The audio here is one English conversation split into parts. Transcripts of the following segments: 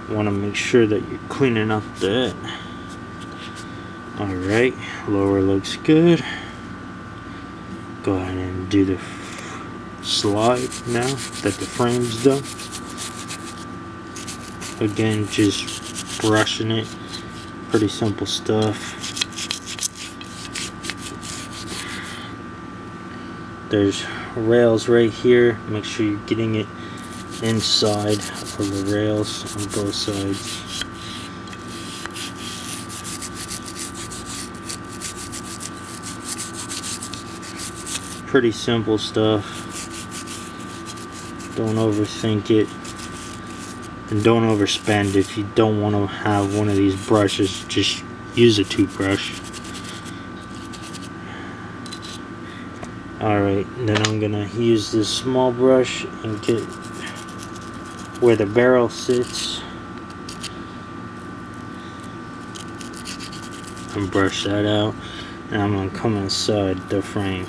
want to make sure that you're cleaning up that. Alright, lower looks good. Go ahead and do the slide now that the frame's done. Again, just brushing it. Pretty simple stuff. There's rails right here. Make sure you're getting it inside of the rails on both sides. Pretty simple stuff. Don't overthink it, and don't overspend. If you don't want to have one of these brushes, just use a toothbrush. Alright, then I'm gonna use this small brush and get where the barrel sits and brush that out, and I'm gonna come inside the frame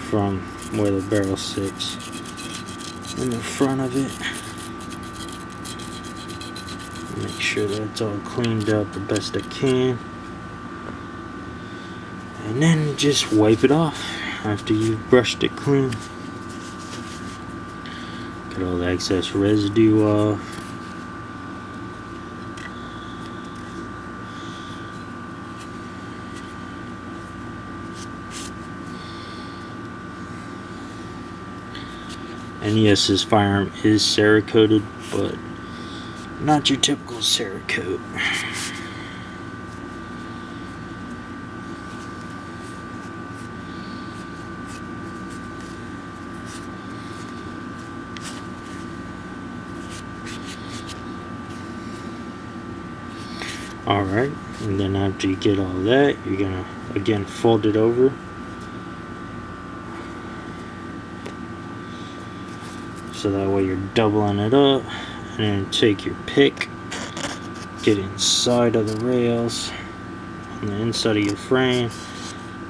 from where the barrel sits in the front of it. Make sure that it's all cleaned up the best I can, and then just wipe it off after you've brushed it clean. Get all the excess residue off. And yes, this firearm is Cerakoted, but not your typical Cerakote. Alright, and then after you get all that, you're gonna again fold it over. So that way you're doubling it up, and then take your pick, get inside of the rails on the inside of your frame.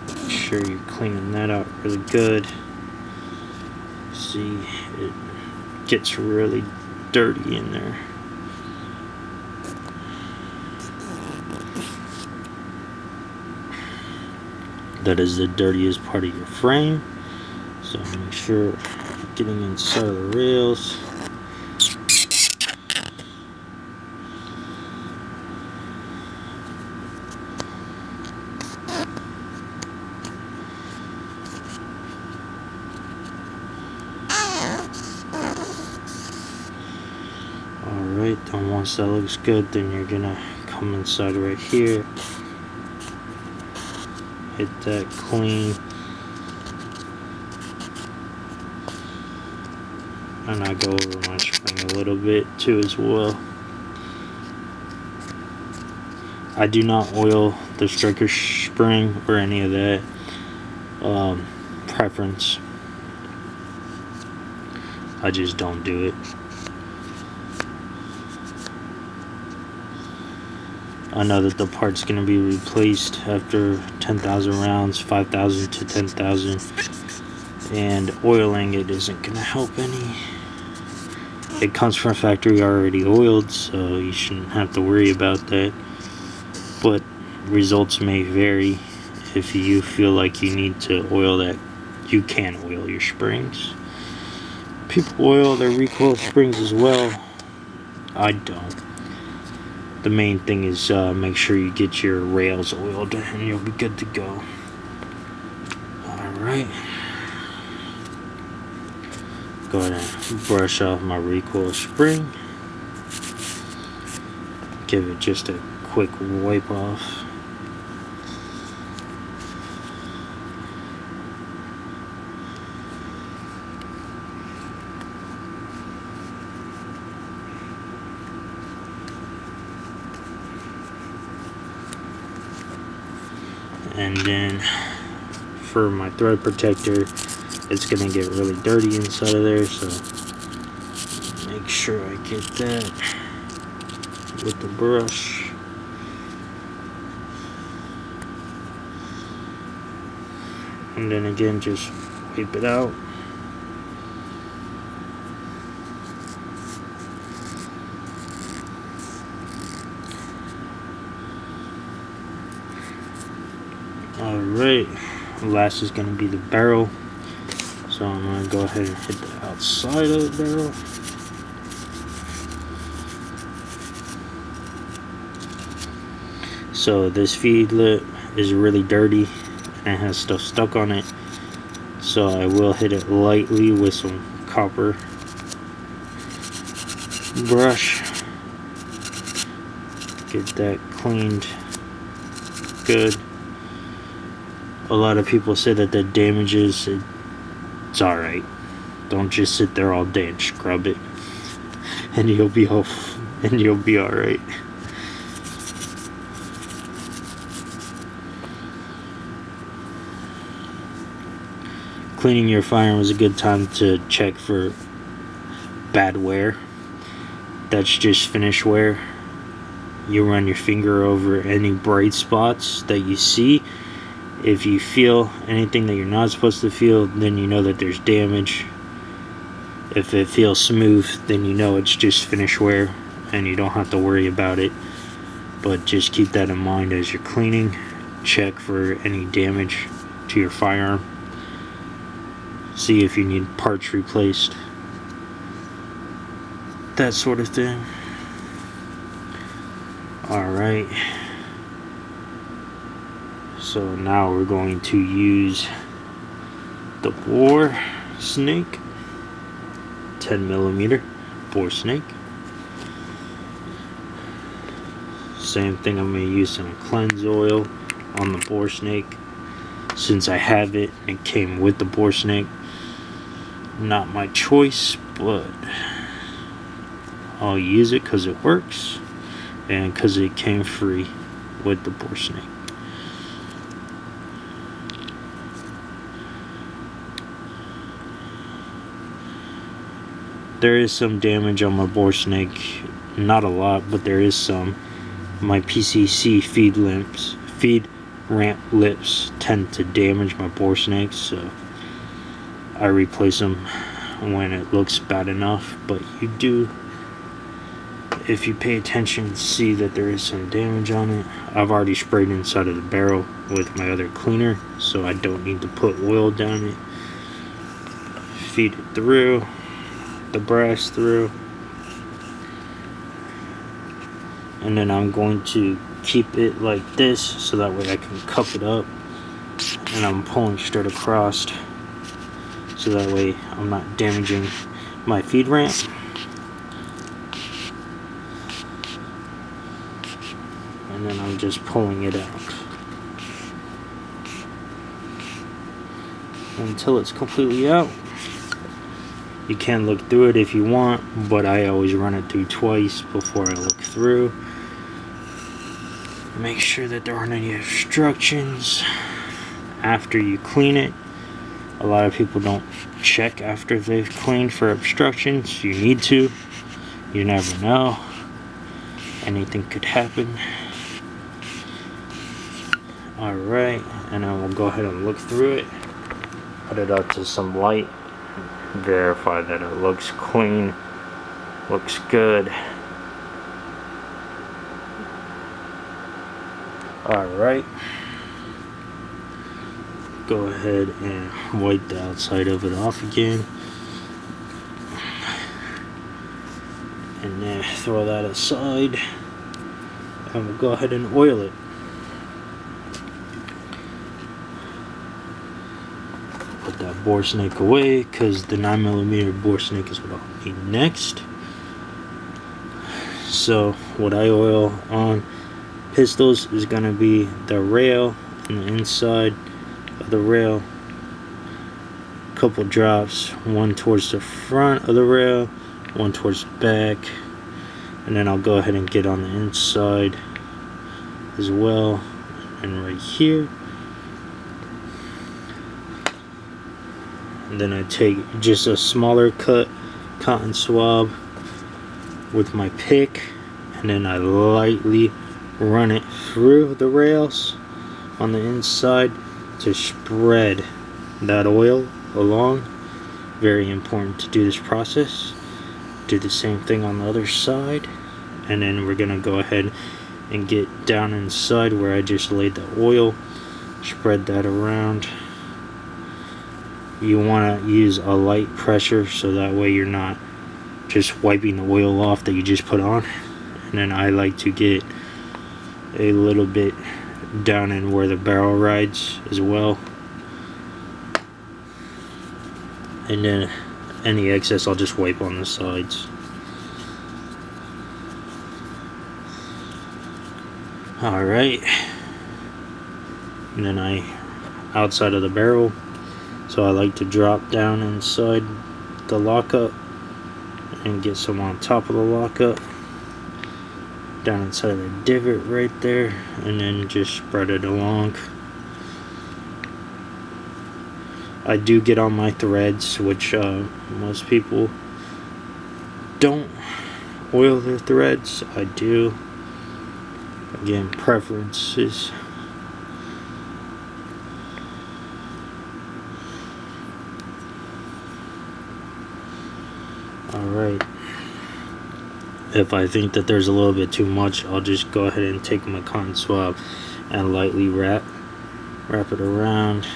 Make sure you're cleaning that out really good. See, it gets really dirty in there. That is the dirtiest part of your frame, so make sure getting inside of the rails. Alright, then once that looks good, then you're gonna come inside right here, hit that clean. And I go over my spring a little bit too as well. I do not oil the striker spring or any of that. Preference. I just don't do it. I know that the part's going to be replaced after 10,000 rounds, 5,000 to 10,000. And oiling it isn't going to help any. It comes from factory already oiled, so you shouldn't have to worry about that. But results may vary. If you feel like you need to oil that, you can oil your springs. People oil their recoil springs as well. I don't. The main thing is make sure you get your rails oiled and you'll be good to go. Alright. Go ahead and brush off my recoil spring. Give it just a quick wipe off. And then for my thread protector, it's gonna get really dirty inside of there, so make sure I get that with the brush. And then again, just wipe it out. Alright, last is going to be the barrel. So I'm going to go ahead and hit the outside of the barrel. So this feed lip is really dirty and has stuff stuck on it. So I will hit it lightly with some copper brush. Get that cleaned good. A lot of people say that that damages it. It's alright. Don't just sit there all day and scrub it, and you'll be alright. Cleaning your firearm is a good time to check for bad wear. That's just finish wear. You run your finger over any bright spots that you see. If you feel anything that you're not supposed to feel, then you know that there's damage. If it feels smooth, then you know it's just finish wear and you don't have to worry about it. But just keep that in mind as you're cleaning. Check for any damage to your firearm. See if you need parts replaced. That sort of thing. Alright. So now we're going to use the bore snake. 10mm bore snake. Same thing, I'm going to use some cleanse oil on the bore snake. Since I have it, it came with the bore snake. Not my choice, but I'll use it because it works and because it came free with the bore snake. There is some damage on my bore snake, not a lot, but there is some. My PCC feed ramp lips tend to damage my bore snakes, so I replace them when it looks bad enough. But you do, if you pay attention, see that there is some damage on it. I've already sprayed inside of the barrel with my other cleaner, so I don't need to put oil down it. Feed it through, the brass through, and then I'm going to keep it like this so that way I can cup it up, and I'm pulling straight across so that way I'm not damaging my feed ramp. And then I'm just pulling it out until it's completely out. You can look through it if you want, but I always run it through twice before I look through. Make sure that there aren't any obstructions after you clean it. A lot of people don't check after they've cleaned for obstructions. You need to. You never know. Anything could happen. Alright, and then we'll go ahead and look through it. Put it up to some light. Verify that it looks clean. Looks good. Alright. Go ahead and wipe the outside of it off again. And then throw that aside. And we'll go ahead and oil it. Put that bore snake away because the 9mm bore snake is what I'll need next. So what I oil on pistols is going to be the rail and the inside of the rail. A couple drops, one towards the front of the rail, one towards the back, and then I'll go ahead and get on the inside as well, and right here. And then I take just a smaller cut cotton swab with my pick, and then I lightly run it through the rails on the inside to spread that oil along. Very important to do this process. Do the same thing on the other side, and then we're gonna go ahead and get down inside where I just laid the oil Spread that around. You want to use a light pressure so that way you're not just wiping the oil off that you just put on. And then I like to get a little bit down in where the barrel rides as well. And then any excess I'll just wipe on the sides. Alright. And then outside of the barrel. So I like to drop down inside the lockup and get some on top of the lockup. Down inside the divot right there, and then just spread it along. I do get on my threads, which most people don't oil their threads. I do. Again, preferences. Alright. If I think that there's a little bit too much, I'll just go ahead and take my cotton swab and lightly wrap it around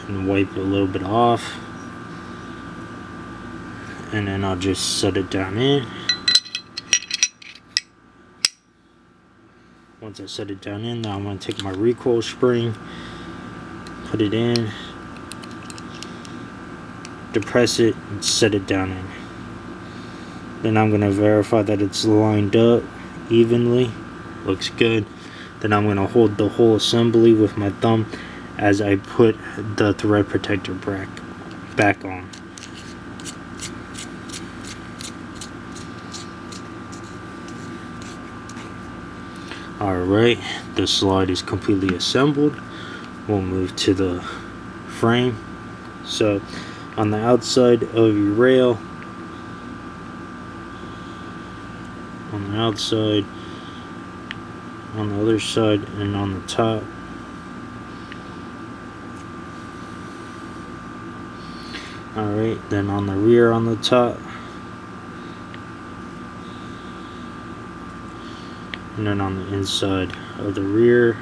and wipe a little bit off. And then I'll just set it down in. Once I set it down in, now I'm going to take my recoil spring, put it in, depress it, and set it down in. Then I'm going to verify that it's lined up evenly. Looks good. Then I'm going to hold the whole assembly with my thumb as I put the thread protector back on. Alright, the slide is completely assembled. We'll move to the frame. So on the outside of your rail, on the outside, on the other side, and on the top. Alright, then on the rear on the top. And then on the inside of the rear.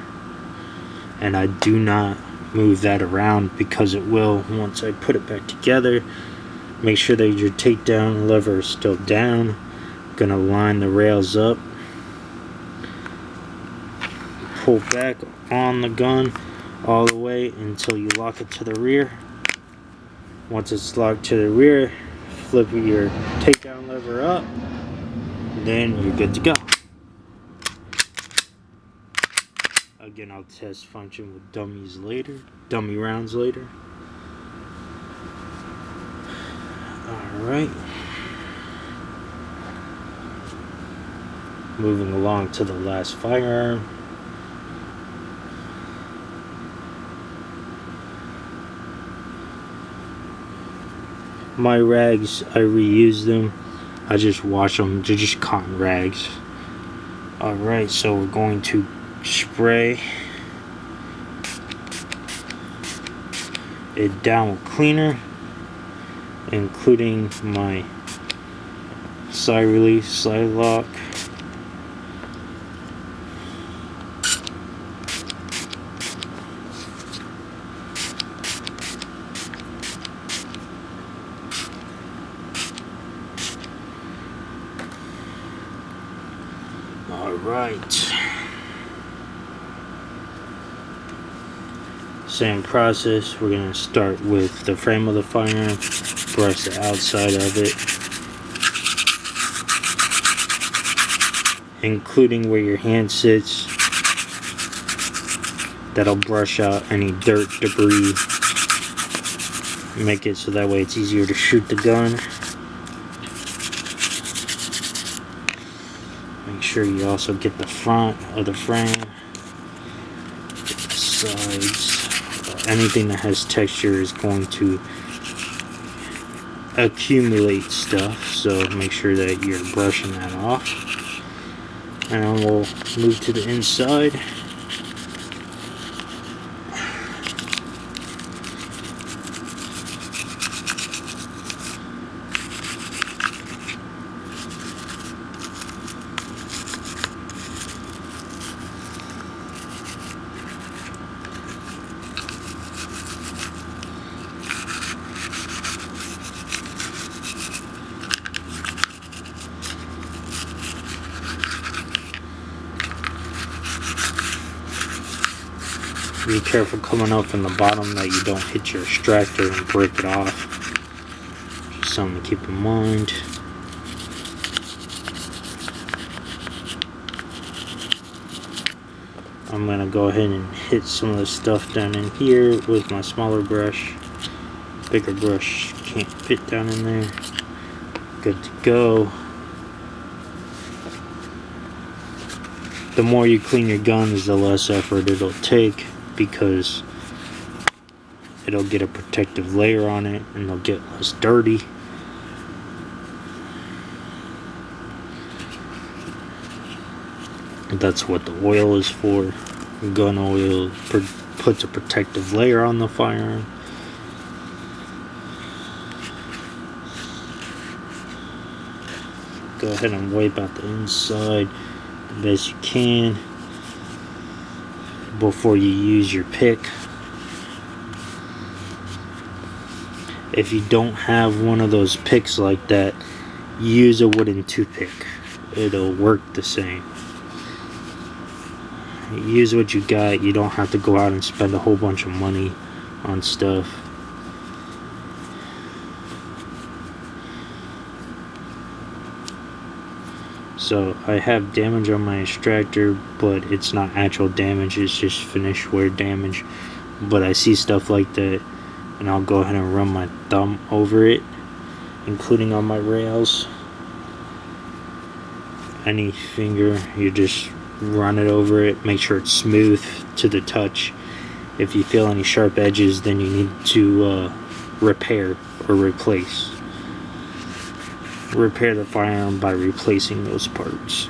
And I do not move that around because it will once I put it back together. Make sure that your takedown lever is still down. Gonna line the rails up, pull back on the gun all the way until you lock it to the rear. Once it's locked to the rear, flip your takedown lever up, then you're good to go. Again, I'll test function with dummy rounds later. Alright. Moving along to the last firearm. My rags, I reuse them. I just wash them. They're just cotton rags. Alright, so we're going to spray it down with cleaner, including my side release, side lock. Alright. Same process. We're going to start with the frame of the firearm, brush the outside of it, including where your hand sits. That'll brush out any dirt, debris, make it so that way it's easier to shoot the gun. Make sure you also get the front of the frame, get the sides. Anything that has texture is going to accumulate stuff, so make sure that you're brushing that off. And then we'll move to the inside. be careful coming up from the bottom that you don't hit your extractor and break it off. Just something to keep in mind. I'm going to go ahead and hit some of the stuff down in here with my smaller brush. Bigger brush can't fit down in there. Good to go. The more you clean your guns, the less effort it'll take, because it'll get a protective layer on it and they'll get less dirty. That's what the oil is for. Gun oil puts a protective layer on the firearm. Go ahead and wipe out the inside the best you can before you use your pick. If you don't have one of those picks like that, use a wooden toothpick. It'll work the same. Use what you got. You don't have to go out and spend a whole bunch of money on stuff. So I have damage on my extractor, but it's not actual damage, it's just finish wear damage. But I see stuff like that and I'll go ahead and run my thumb over it, including on my rails. Any finger, you just run it over it, make sure it's smooth to the touch. If you feel any sharp edges, then you need to repair or replace. Repair the firearm by replacing those parts.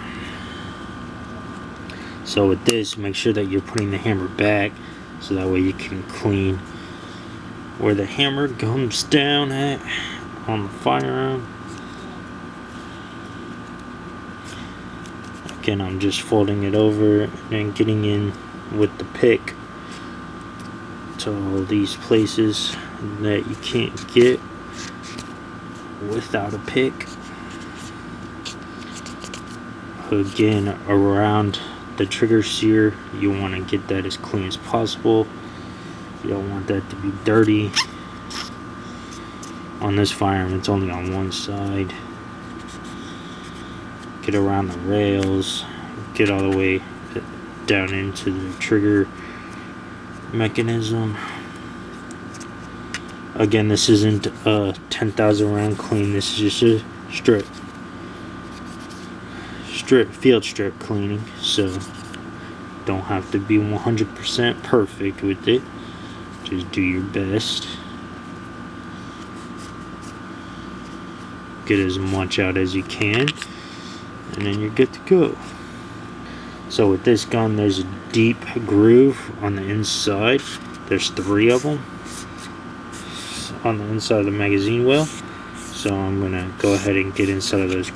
So with this, make sure that you're putting the hammer back, so that way you can clean where the hammer comes down at on the firearm. Again, I'm just folding it over and getting in with the pick to all these places that you can't get without a pick. Again, around the trigger sear, you want to get that as clean as possible. You don't want that to be dirty. On this firearm, it's only on one side. Get around the rails, get all the way down into the trigger mechanism. Again, this isn't a 10,000 round clean, this is just a field strip cleaning, so don't have to be 100% perfect with it. Just do your best. Get as much out as you can, and then you're good to go. So with this gun, there's a deep groove on the inside. There's 3 of them on the inside of the magazine well. So I'm gonna go ahead and get inside of those